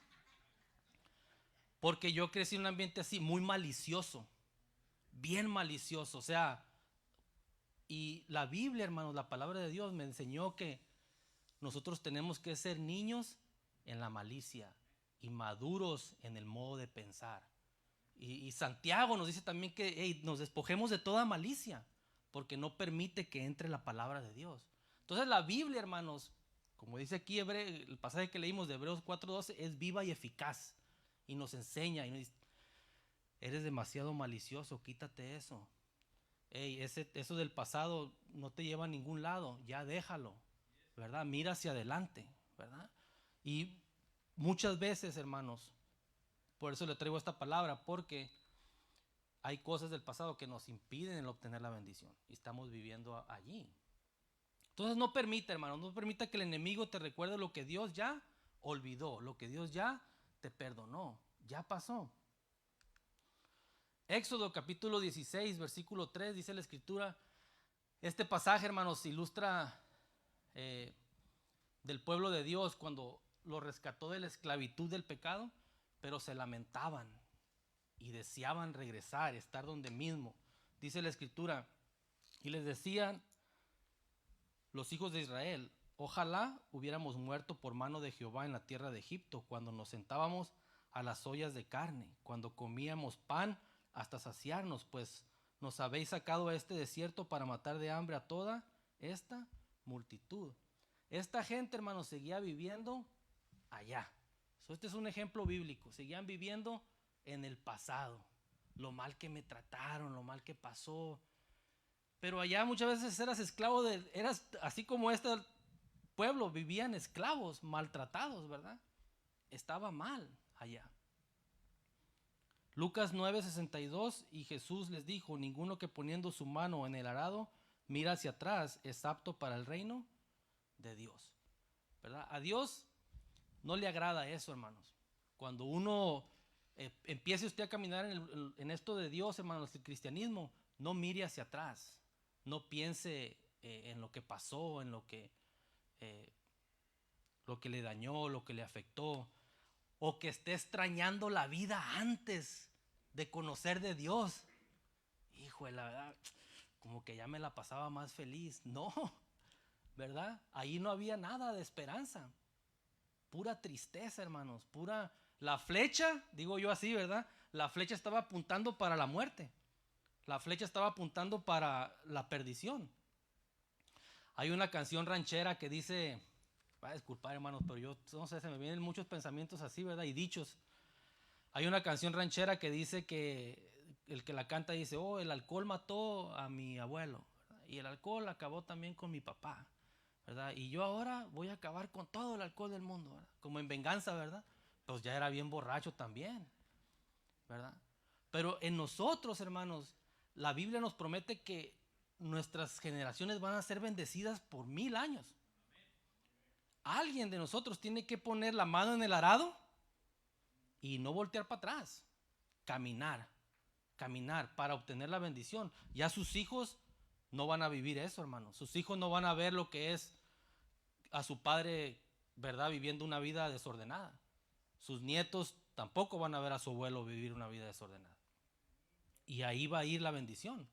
Porque yo crecí en un ambiente así, muy malicioso, bien malicioso. O sea, y la Biblia, hermanos, la palabra de Dios me enseñó que nosotros tenemos que ser niños en la malicia y maduros en el modo de pensar. Y Santiago nos dice también que nos despojemos de toda malicia, porque no permite que entre la palabra de Dios. Entonces la Biblia, hermanos, como dice aquí el pasaje que leímos de Hebreos 4:12, es viva y eficaz. Y nos enseña y nos dice, eres demasiado malicioso, quítate eso. Eso del pasado no te lleva a ningún lado, ya déjalo, ¿verdad? Mira hacia adelante, ¿verdad? Y muchas veces, hermanos, por eso le traigo esta palabra, porque hay cosas del pasado que nos impiden el obtener la bendición y estamos viviendo allí. Entonces no permita, hermano, no permita que el enemigo te recuerde lo que Dios ya olvidó, lo que Dios ya te perdonó, ya pasó. Éxodo capítulo 16, versículo 3, dice la escritura, este pasaje, hermanos, ilustra del pueblo de Dios cuando lo rescató de la esclavitud del pecado, pero se lamentaban y deseaban regresar, estar donde mismo. Dice la escritura, y les decían los hijos de Israel, ojalá hubiéramos muerto por mano de Jehová en la tierra de Egipto, cuando nos sentábamos a las ollas de carne, cuando comíamos pan hasta saciarnos, pues nos habéis sacado a este desierto para matar de hambre a toda esta multitud. Esta gente, hermanos, seguía viviendo allá. Este es un ejemplo bíblico. Seguían viviendo en el pasado, lo mal que me trataron, lo mal que pasó. Pero allá muchas veces eras esclavo eras así como este pueblo, vivían esclavos, maltratados, ¿verdad? Estaba mal allá. Lucas 9:62, y Jesús les dijo, ninguno que poniendo su mano en el arado mira hacia atrás es apto para el reino de Dios, ¿verdad? A Dios no le agrada eso, hermanos. Cuando uno empiece usted a caminar en esto de Dios, hermanos, el cristianismo, no mire hacia atrás, no piense en lo que pasó, en lo que le dañó, lo que le afectó, o que esté extrañando la vida antes de conocer de Dios. Hijo, la verdad, como que ya me la pasaba más feliz. No, ¿verdad? Ahí no había nada de esperanza. Pura tristeza, hermanos, la flecha, digo yo así, ¿verdad? La flecha estaba apuntando para la muerte. La flecha estaba apuntando para la perdición. Hay una canción ranchera que dice, va a disculpar, hermanos, pero yo no sé, se me vienen muchos pensamientos así, ¿verdad? Y dichos. Hay una canción ranchera que dice que el que la canta dice, oh, el alcohol mató a mi abuelo, ¿verdad? Y el alcohol acabó también con mi papá, ¿verdad? Y yo ahora voy a acabar con todo el alcohol del mundo, ¿verdad? Como en venganza, ¿verdad? Pues ya era bien borracho también, ¿verdad? Pero en nosotros, hermanos, la Biblia nos promete que nuestras generaciones van a ser bendecidas por 1000 años. Alguien de nosotros tiene que poner la mano en el arado y no voltear para atrás. Caminar para obtener la bendición. Ya sus hijos no van a vivir eso, hermanos. Sus hijos no van a ver lo que es a su padre, ¿verdad?, viviendo una vida desordenada. Sus nietos tampoco van a ver a su abuelo vivir una vida desordenada. Y ahí va a ir la bendición,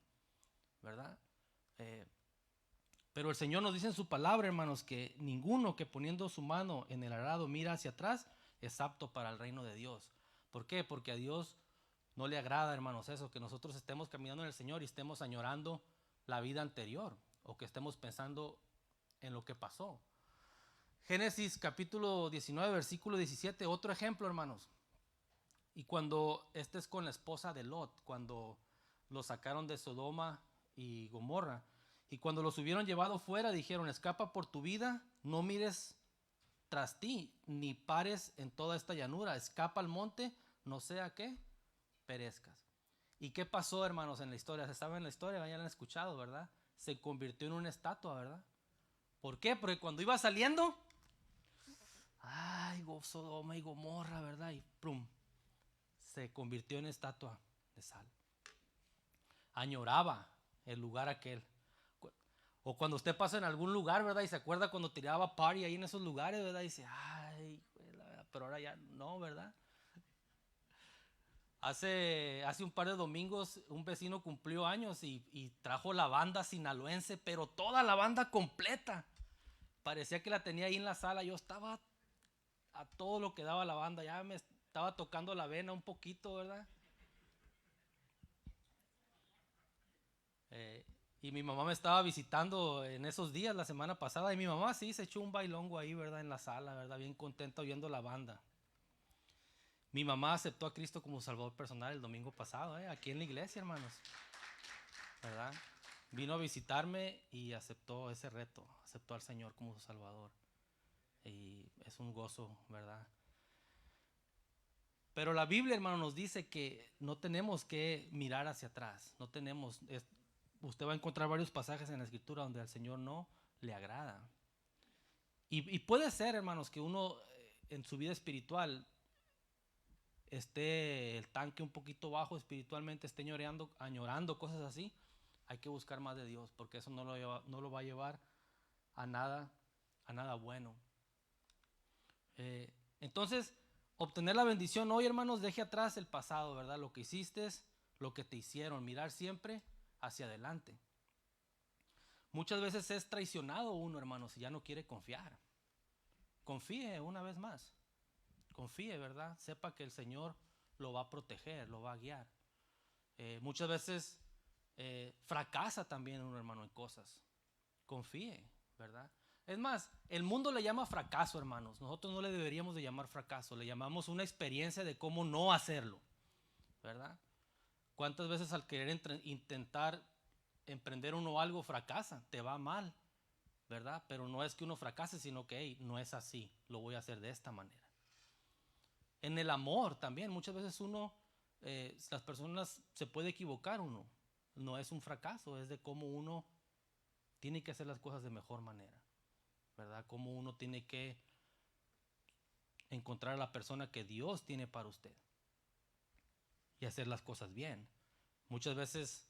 ¿verdad? Pero el Señor nos dice en su palabra, hermanos, que ninguno que poniendo su mano en el arado mira hacia atrás es apto para el reino de Dios. ¿Por qué? Porque a Dios no le agrada, hermanos, eso, que nosotros estemos caminando en el Señor y estemos añorando la vida anterior o que estemos pensando en lo que pasó. Génesis capítulo 19, versículo 17, otro ejemplo, hermanos. Y cuando este es con la esposa de Lot, cuando lo sacaron de Sodoma y Gomorra, y cuando los hubieron llevado fuera, dijeron: escapa por tu vida, no mires tras ti, ni pares en toda esta llanura, escapa al monte, no sea que perezcas. ¿Y qué pasó, hermanos, en la historia? Se sabe en la historia, ya la han escuchado, ¿verdad? Se convirtió en una estatua, ¿verdad? ¿Por qué? Porque cuando iba saliendo, ay, Sodoma y Gomorra, ¿verdad? Y plum, se convirtió en estatua de sal. Añoraba el lugar aquel. O cuando usted pasa en algún lugar, ¿verdad? Y se acuerda cuando tiraba party ahí en esos lugares, ¿verdad? Y dice, ay, pero ahora ya no, ¿verdad? Hace un par de domingos un vecino cumplió años y trajo la banda sinaloense, pero toda la banda completa. Parecía que la tenía ahí en la sala. Yo estaba a todo lo que daba la banda. Ya me estaba tocando la vena un poquito, ¿verdad? Y mi mamá me estaba visitando en esos días, la semana pasada. Y mi mamá sí se echó un bailongo ahí, ¿verdad? En la sala, ¿verdad? Bien contenta oyendo la banda. Mi mamá aceptó a Cristo como Salvador personal el domingo pasado, aquí en la iglesia, hermanos, ¿verdad? Vino a visitarme y aceptó ese reto, aceptó al Señor como su Salvador. Y es un gozo, ¿verdad? Pero la Biblia, hermano, nos dice que no tenemos que mirar hacia atrás. No tenemos, usted va a encontrar varios pasajes en la Escritura donde al Señor no le agrada. Y puede ser, hermanos, que uno en su vida espiritual esté el tanque un poquito bajo espiritualmente, esté añorando cosas así. Hay que buscar más de Dios, porque eso no lo va a llevar a nada bueno. Entonces, obtener la bendición hoy, hermanos, deje atrás el pasado, ¿verdad? Lo que hiciste, lo que te hicieron, mirar siempre hacia adelante. Muchas veces es traicionado uno, hermanos, y ya no quiere confiar. Confíe una vez más. Confíe, ¿verdad? Sepa que el Señor lo va a proteger, lo va a guiar. Muchas veces fracasa también uno, hermano, en cosas. Confíe, ¿verdad? Es más, el mundo le llama fracaso, hermanos. Nosotros no le deberíamos de llamar fracaso. Le llamamos una experiencia de cómo no hacerlo, ¿verdad? ¿Cuántas veces al querer intentar emprender uno algo fracasa? Te va mal, ¿verdad? Pero no es que uno fracase, sino que hey, no es así. Lo voy a hacer de esta manera. En el amor también, muchas veces las personas se puede equivocar uno. No es un fracaso, es de cómo uno tiene que hacer las cosas de mejor manera, ¿verdad? Cómo uno tiene que encontrar a la persona que Dios tiene para usted y hacer las cosas bien. Muchas veces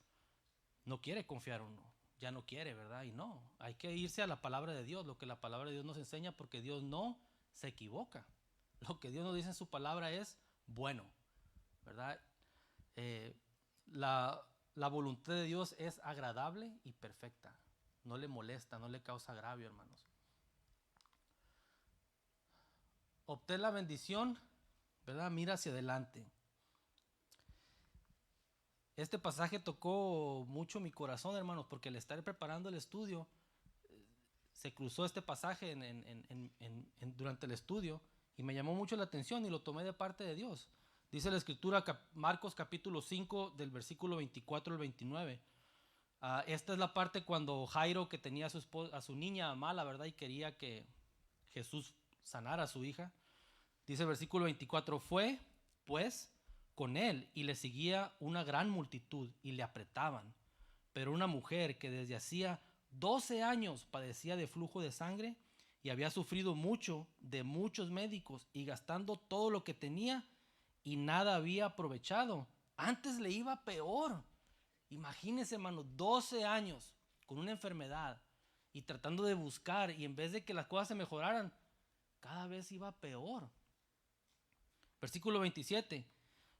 no quiere confiar uno, ya no quiere, ¿verdad? Y no, hay que irse a la palabra de Dios, lo que la palabra de Dios nos enseña, porque Dios no se equivoca. Lo que Dios nos dice en su palabra es bueno, ¿verdad? La voluntad de Dios es agradable y perfecta. No le molesta, no le causa agravio, hermanos. Obtén la bendición, ¿verdad? Mira hacia adelante. Este pasaje tocó mucho mi corazón, hermanos, porque al estar preparando el estudio, se cruzó este pasaje durante el estudio y me llamó mucho la atención y lo tomé de parte de Dios. Dice la escritura, Marcos capítulo 5, del versículo 24 al 29. Esta es la parte cuando Jairo, que tenía a su niña mala, ¿verdad? Y quería que Jesús sanara a su hija. Dice el versículo 24, fue pues con él y le seguía una gran multitud y le apretaban. pero una mujer que desde hacía 12 años padecía de flujo de sangre y había sufrido mucho de muchos médicos y gastando todo lo que tenía y nada había aprovechado. Antes le iba peor. Imagínense, hermano, 12 años con una enfermedad y tratando de buscar, y en vez de que las cosas se mejoraran, cada vez iba peor. Versículo 27.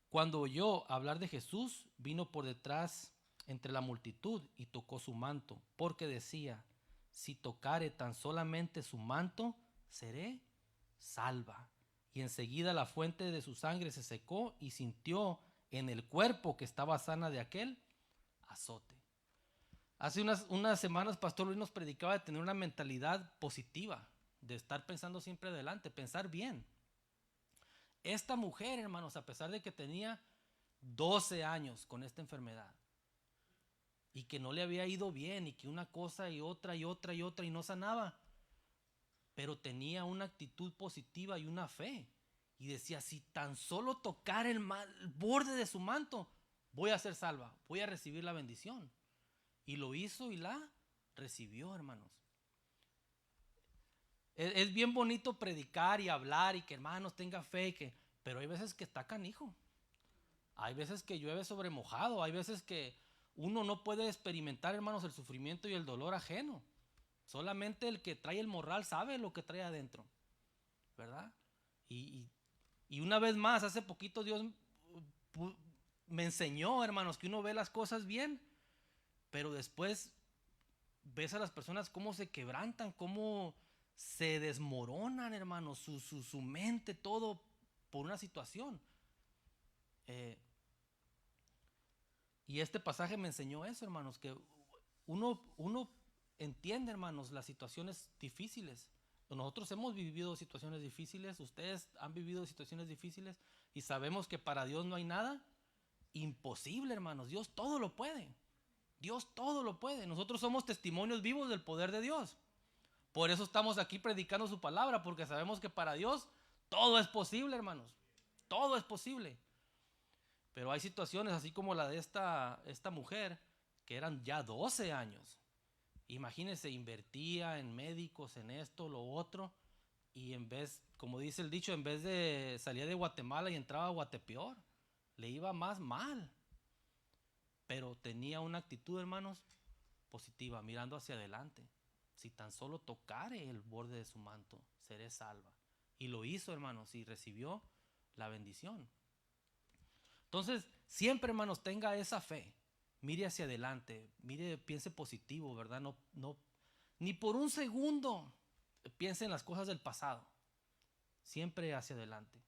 Cuando oyó hablar de Jesús, vino por detrás entre la multitud y tocó su manto, porque decía: si tocare tan solamente su manto, seré salva. Y enseguida la fuente de su sangre se secó y sintió en el cuerpo que estaba sana de aquel azote. Hace unas semanas Pastor Luis nos predicaba de tener una mentalidad positiva, de estar pensando siempre adelante, pensar bien. Esta mujer, hermanos, a pesar de que tenía 12 años con esta enfermedad y que no le había ido bien y que una cosa y otra y otra y otra y no sanaba, pero tenía una actitud positiva y una fe. Y decía: si tan solo tocar el borde de su manto, voy a ser salva, voy a recibir la bendición. Y lo hizo y la recibió, hermanos. Es bien bonito predicar y hablar y que hermanos tengan fe, pero hay veces que está canijo. Hay veces que llueve sobre mojado. Hay veces que uno no puede experimentar, hermanos, el sufrimiento y el dolor ajeno. Solamente el que trae el morral sabe lo que trae adentro, ¿verdad? Y una vez más, hace poquito Dios me enseñó, hermanos, que uno ve las cosas bien, pero después ves a las personas cómo se quebrantan, cómo se desmoronan, hermanos, su mente, todo por una situación. Y este pasaje me enseñó eso, hermanos, que uno entiende, hermanos, las situaciones difíciles. Nosotros hemos vivido situaciones difíciles, ustedes han vivido situaciones difíciles y sabemos que para Dios no hay nada imposible, hermanos. Dios todo lo puede. Dios todo lo puede. Nosotros somos testimonios vivos del poder de Dios. Por eso estamos aquí predicando su palabra, porque sabemos que para Dios todo es posible, hermanos. Todo es posible. Pero hay situaciones así como la de esta mujer, que eran ya 12 años. Imagínense, invertía en médicos, en esto, lo otro, y en vez, como dice el dicho, en vez de salir de Guatemala y entraba a Guatepeor, le iba más mal. Pero tenía una actitud, hermanos, positiva, mirando hacia adelante. Si tan solo tocare el borde de su manto, seré salva. Y lo hizo, hermanos, y recibió la bendición. Entonces, siempre, hermanos, tenga esa fe. Mire hacia adelante, piense positivo, ¿verdad? No, ni por un segundo piense en las cosas del pasado. Siempre hacia adelante.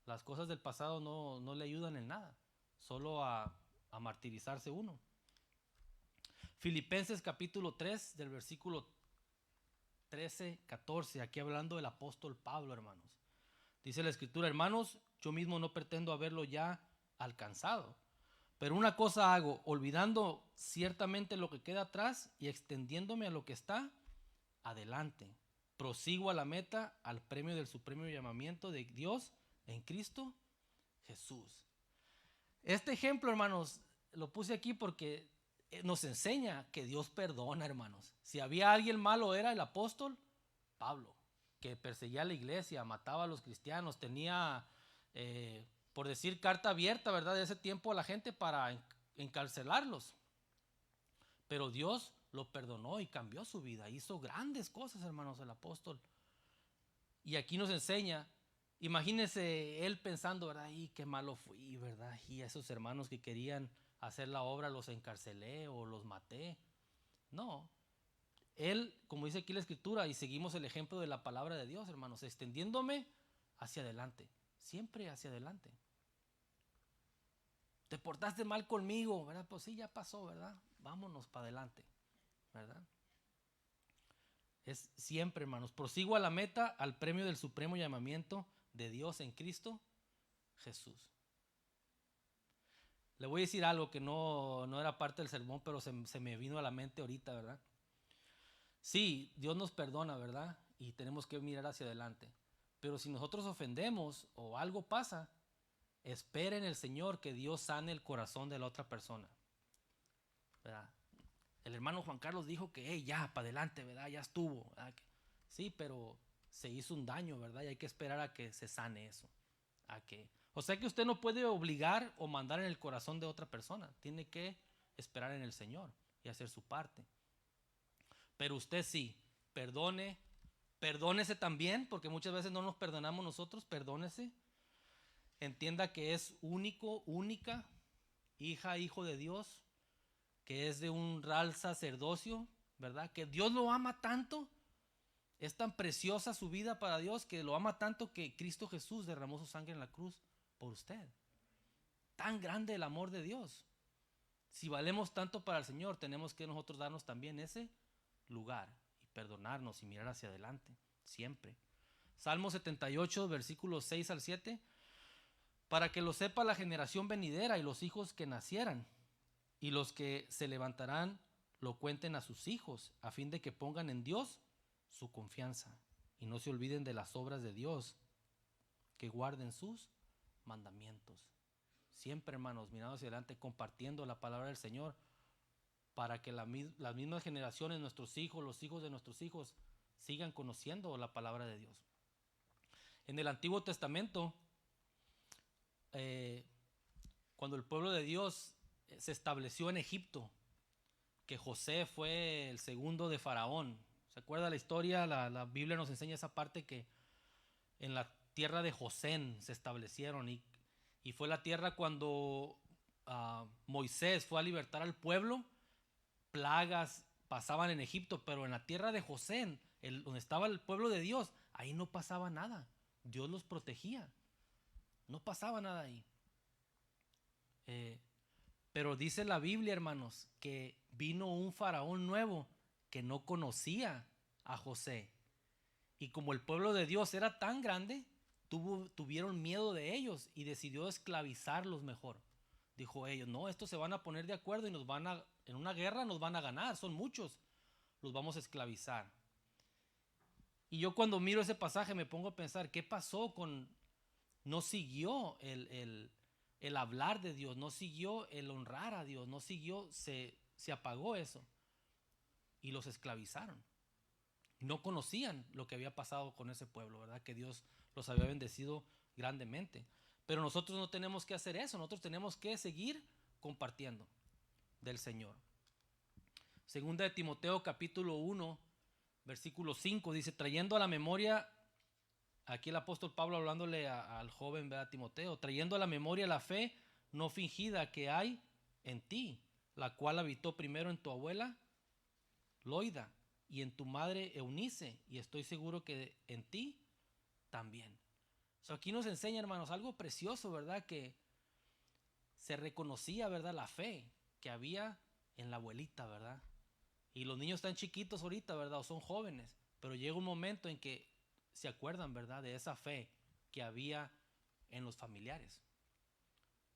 Las cosas del pasado no le ayudan en nada, solo a martirizarse uno. Filipenses capítulo 3, del versículo 13, 14, aquí hablando del apóstol Pablo, hermanos. Dice la escritura: hermanos, yo mismo no pretendo haberlo ya alcanzado, pero una cosa hago, olvidando ciertamente lo que queda atrás y extendiéndome a lo que está adelante. Prosigo a la meta, al premio del supremo llamamiento de Dios en Cristo Jesús. Este ejemplo, hermanos, lo puse aquí porque nos enseña que Dios perdona, hermanos. Si había alguien malo, era el apóstol Pablo, que perseguía a la iglesia, mataba a los cristianos, tenía, por decir, carta abierta, ¿verdad?, de ese tiempo a la gente para encarcelarlos. Pero Dios lo perdonó y cambió su vida. Hizo grandes cosas, hermanos, el apóstol. Y aquí nos enseña, imagínense él pensando, ¿verdad? Y qué malo fui, ¿verdad? Y a esos hermanos que querían hacer la obra los encarcelé o los maté. No. Él, como dice aquí la escritura, y seguimos el ejemplo de la palabra de Dios, hermanos, extendiéndome hacia adelante. Siempre hacia adelante. Te portaste mal conmigo, ¿verdad? Pues sí, ya pasó, ¿verdad? Vámonos para adelante, ¿verdad? Es siempre, hermanos, prosigo a la meta, al premio del supremo llamamiento de Dios en Cristo Jesús. Le voy a decir algo que no era parte del sermón, pero se me vino a la mente ahorita, ¿verdad? Sí, Dios nos perdona, ¿verdad? Y tenemos que mirar hacia adelante. Pero si nosotros ofendemos o algo pasa, espere en el Señor que Dios sane el corazón de la otra persona, ¿verdad? el hermano Juan Carlos dijo que hey, ya, para adelante, ¿verdad? Ya estuvo, ¿verdad? Sí, pero se hizo un daño, ¿verdad? Y hay que esperar a que se sane eso. O sea que usted no puede obligar o mandar en el corazón de otra persona. Tiene que esperar en el Señor y hacer su parte. Pero usted sí, perdónese también, porque muchas veces no nos perdonamos nosotros, perdónese. Entienda que es única, hija, hijo de Dios, que es de un real sacerdocio, ¿verdad? Que Dios lo ama tanto, es tan preciosa su vida para Dios, que lo ama tanto que Cristo Jesús derramó su sangre en la cruz por usted. Tan grande el amor de Dios. Si valemos tanto para el Señor, tenemos que nosotros darnos también ese lugar y perdonarnos y mirar hacia adelante, siempre. Salmo 78, versículos 6 al 7. Para que lo sepa la generación venidera y los hijos que nacieran, y los que se levantarán lo cuenten a sus hijos, a fin de que pongan en Dios su confianza y no se olviden de las obras de Dios, que guarden sus mandamientos. Siempre, hermanos, mirando hacia adelante, compartiendo la palabra del Señor, para que las mismas generaciones, nuestros hijos, los hijos de nuestros hijos, sigan conociendo la palabra de Dios. En el Antiguo Testamento, cuando el pueblo de Dios se estableció en Egipto, que José fue el segundo de Faraón. ¿Se acuerda la historia? La Biblia nos enseña esa parte, que en la tierra de Josén se establecieron, y fue la tierra cuando Moisés fue a libertar al pueblo. Plagas pasaban en Egipto, pero en la tierra de Josén, donde estaba el pueblo de Dios, ahí no pasaba nada. Dios los protegía. No pasaba nada ahí. Pero dice la Biblia, hermanos, que vino un faraón nuevo que no conocía a José. Y como el pueblo de Dios era tan grande, tuvieron miedo de ellos y decidió esclavizarlos mejor. Dijo ellos, no, estos se van a poner de acuerdo y en una guerra nos van a ganar, son muchos, los vamos a esclavizar. Y yo cuando miro ese pasaje me pongo a pensar, ¿qué pasó no siguió el hablar de Dios, no siguió el honrar a Dios, no siguió, se apagó eso y los esclavizaron? No conocían lo que había pasado con ese pueblo, ¿verdad? Que Dios los había bendecido grandemente. Pero nosotros no tenemos que hacer eso, nosotros tenemos que seguir compartiendo del Señor. Segunda de Timoteo capítulo 1, versículo 5 dice, trayendo a la memoria, aquí el apóstol Pablo hablándole al joven, ¿verdad? Timoteo, trayendo a la memoria la fe no fingida que hay en ti, la cual habitó primero en tu abuela Loida y en tu madre Eunice, y estoy seguro que en ti también. Aquí nos enseña, hermanos, algo precioso, ¿verdad? Que se reconocía, ¿verdad? La fe que había en la abuelita, ¿verdad? Y los niños están chiquitos ahorita, ¿verdad? O son jóvenes, pero llega un momento en que se acuerdan, ¿verdad? De esa fe que había en los familiares.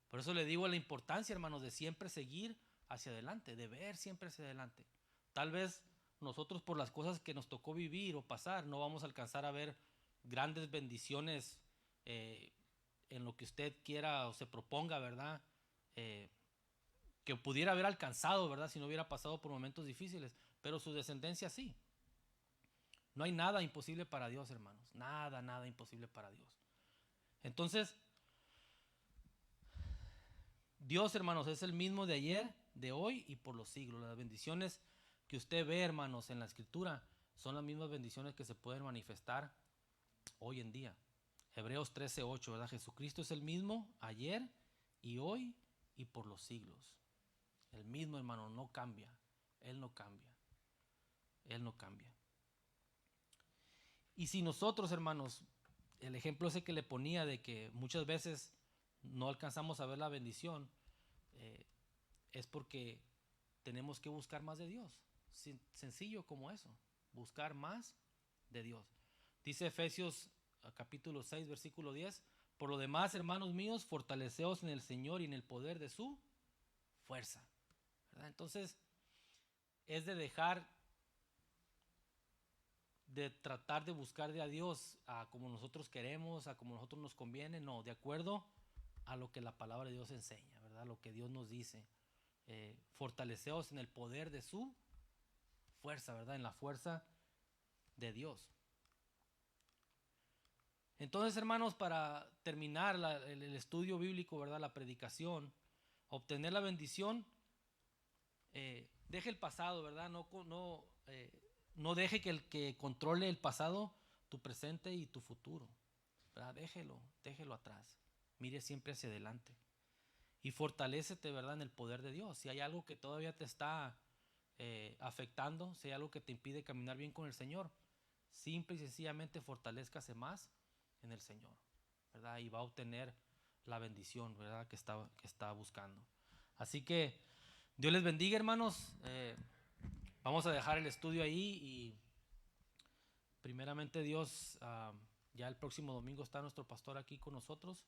Por eso le digo la importancia, hermanos, de siempre seguir hacia adelante, de ver siempre hacia adelante. Tal vez nosotros, por las cosas que nos tocó vivir o pasar, no vamos a alcanzar a ver grandes bendiciones en lo que usted quiera o se proponga, ¿verdad? Que pudiera haber alcanzado, ¿verdad? Si no hubiera pasado por momentos difíciles, pero su descendencia sí. No hay nada imposible para Dios, hermanos. Nada imposible para Dios. Entonces, Dios, hermanos, es el mismo de ayer, de hoy y por los siglos. Las bendiciones que usted ve, hermanos, en la Escritura son las mismas bendiciones que se pueden manifestar hoy en día. Hebreos 13:8, ¿verdad? Jesucristo es el mismo ayer y hoy y por los siglos. El mismo, hermano, no cambia. Él no cambia. Él no cambia. Y si nosotros, hermanos, el ejemplo ese que le ponía de que muchas veces no alcanzamos a ver la bendición, es porque tenemos que buscar más de Dios. Sencillo como eso, buscar más de Dios. Dice Efesios capítulo 6, versículo 10, por lo demás, hermanos míos, fortaleceos en el Señor y en el poder de su fuerza. ¿Verdad? Entonces, es de dejar de tratar de buscar de a Dios a como nosotros queremos, a como nosotros nos conviene, no, de acuerdo a lo que la palabra de Dios enseña, ¿verdad? Lo que Dios nos dice. Fortaleceos en el poder de su fuerza, ¿verdad? En la fuerza de Dios. Entonces, hermanos, para terminar el estudio bíblico, ¿verdad? La predicación, obtener la bendición, deje el pasado, ¿verdad? No deje que el que controle el pasado, tu presente y tu futuro, ¿verdad? Déjelo atrás. Mire siempre hacia adelante. Y fortalécete, ¿verdad? En el poder de Dios. Si hay algo que todavía te está afectando, si hay algo que te impide caminar bien con el Señor, simple y sencillamente fortalézcase más en el Señor, ¿verdad? Y va a obtener la bendición, ¿verdad? Que está buscando. Así que Dios les bendiga, hermanos. Vamos a dejar el estudio ahí y primeramente Dios, ya el próximo domingo está nuestro pastor aquí con nosotros.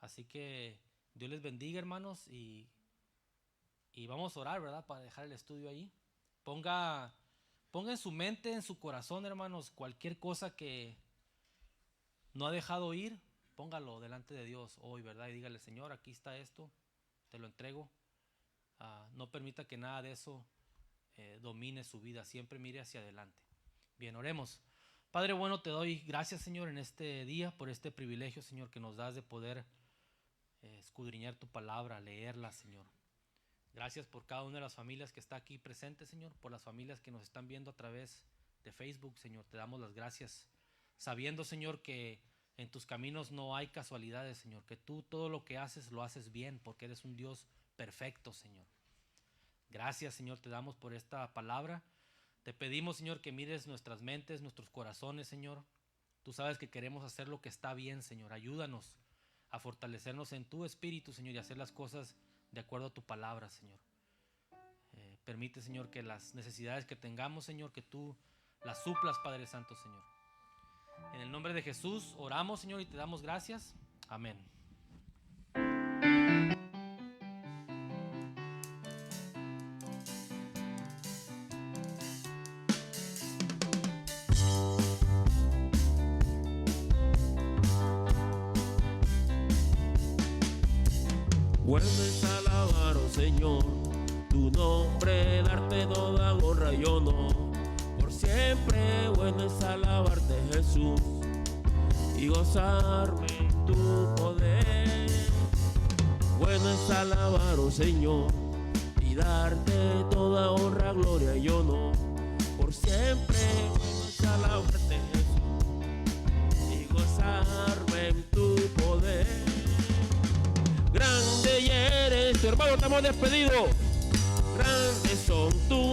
Así que Dios les bendiga, hermanos, y vamos a orar, ¿verdad? Para dejar el estudio ahí. Ponga en su mente, en su corazón, hermanos, cualquier cosa que no ha dejado ir, póngalo delante de Dios hoy, ¿verdad? Y dígale, Señor, aquí está esto, te lo entrego. No permita que nada de eso domine su vida, siempre mire hacia adelante. Bien, oremos. Padre bueno, te doy gracias, Señor, en este día, por este privilegio, Señor, que nos das de poder escudriñar tu palabra, leerla, Señor. Gracias por cada una de las familias que está aquí presente, Señor, por las familias que nos están viendo a través de Facebook, Señor. Te damos las gracias, sabiendo, Señor, que en tus caminos no hay casualidades, Señor, que tú todo lo que haces lo haces bien, porque eres un Dios perfecto, Señor. Gracias, Señor, te damos por esta palabra. Te pedimos, Señor, que mires nuestras mentes, nuestros corazones, Señor. Tú sabes que queremos hacer lo que está bien, Señor. Ayúdanos a fortalecernos en tu espíritu, Señor, y hacer las cosas de acuerdo a tu palabra, Señor. Permite, Señor, que las necesidades que tengamos, Señor, que tú las suplas, Padre Santo, Señor. En el nombre de Jesús oramos, Señor, y te damos gracias. Amén. Bueno es alabar, oh Señor, tu nombre, darte toda honra y honor. Por siempre bueno es alabarte, Jesús, y gozarme en tu poder. Bueno es alabar, oh Señor, y darte toda honra, gloria y honor. Por siempre bueno es alabarte, Jesús, y gozarme en tu poder. Grande y eres, tu hermano, estamos despedidos. Grandes son tus